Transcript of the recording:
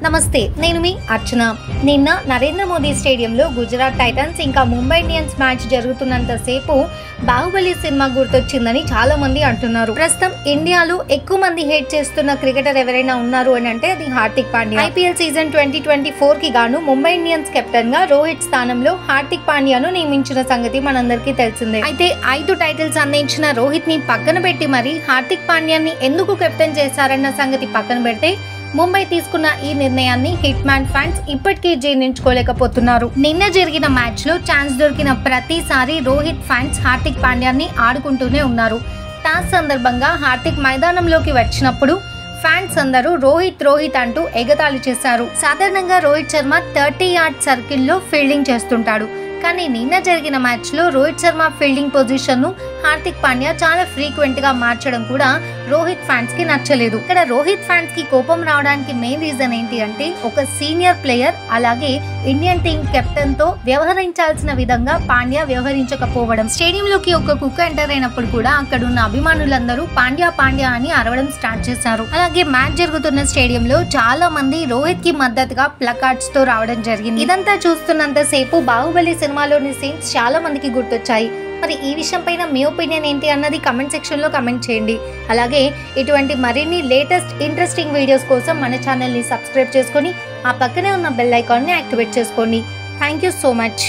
నమస్తే, నేను మీ అర్చన. నిన్న నరేంద్ర మోదీ స్టేడియంలో గుజరాత్ టైటన్స్ ఇంకా ముంబై ఇండియన్స్ మ్యాచ్ జరుగుతున్నంతసేపు బాహుబలి సినిమా గుర్తొచ్చిందని చాలా మంది అంటున్నారు. ప్రస్తుతం ఇండియాలో ఎక్కువ మంది హేట్ చేస్తున్న క్రికెటర్ ఎవరైనా ఉన్నారు అని అంటే అది హార్దిక్ పాండ్యా. ఐపీఎల్ సీజన్ 2024 కి గాను ముంబై ఇండియన్స్ కెప్టెన్ గా రోహిత్ స్థానంలో హార్దిక్ పాండ్యాను నియమించిన సంగతి మనందరికీ తెలిసిందే. అయితే 5 టైటిల్స్ అందించిన రోహిత్ ని పక్కన పెట్టి మరి హార్దిక్ పాండ్యాన్ని ఎందుకు కెప్టెన్ చేశారన్న సంగతి పక్కన పెడితే ముంబై తీసుకున్న ఈ నిర్ణయాన్ని హిట్ మ్యాన్ ఫ్యాన్స్ ఇప్పటికీ జీర్ణించుకోలేకపోతున్నారు. నిన్న జరిగిన మ్యాచ్ లో ఛాన్స్ దొరికిన ప్రతిసారి రోహిత్ ఫ్యాన్స్ హార్దిక్ పాండ్యాన్ని ఆడుకుంటూనే ఉన్నారు. టాస్ సందర్భంగా హార్దిక్ మైదానంలోకి వచ్చినప్పుడు ఫ్యాన్స్ అందరూ రోహిత్ అంటూ ఎగతాళి చేశారు. సాధారణంగా రోహిత్ శర్మ 30 యార్డ్ సర్కిల్లో ఫీల్డింగ్ చేస్తుంటాడు. కానీ నిన్న జరిగిన మ్యాచ్ లో రోహిత్ శర్మ ఫీల్డింగ్ పొజిషన్ ను హార్దిక్ పాండ్యా చాలా ఫ్రీక్వెంట్ గా మార్చడం కూడా రోహిత్ ఫ్యాన్స్ కి నచ్చలేదు. ఇక్కడ రోహిత్ ఫ్యాన్స్ కి కోపం రావడానికి మెయిన్ రీజన్ ఏంటి అంటే ఒక సీనియర్ ప్లేయర్ అలాగే ఇండియన్ టీమ్ కెప్టెన్ తో వ్యవహరించాల్సిన విధంగా పాండ్యా వ్యవహరించకపోవడం. స్టేడియంలోకి ఒక కుక్క ఎంటర్ అయినప్పుడు కూడా అక్కడున్న అభిమానులందరూ పాండ్యా అని అరవడం స్టార్ట్ చేశారు. అలాగే మ్యాచ్ జరుగుతున్న స్టేడియంలో చాలా మంది రోహిత్ కి మద్దతుగా ప్లకార్డ్స్ తో రావడం జరిగింది. ఇదంతా చూస్తున్నంత సేపు బాహుబలి సినిమాలోని సీన్స్ చాలా మందికి గుర్తొచ్చాయి. మరి ఈ విషయం పైన మీ ఒపీనియన్ ఏంటి అన్నది కమెంట్ సెక్షన్ లో కమెంట్ చేయండి. అలాగే ఇటువంటి మరిన్ని లేటెస్ట్ ఇంట్రెస్టింగ్ వీడియోస్ కోసం మన ఛానల్ ని సబ్స్క్రైబ్ చేసుకొని ఆ పక్కనే ఉన్న బెల్ ఐకాన్ ని యాక్టివేట్ చేసుకోండి. Thank you so much.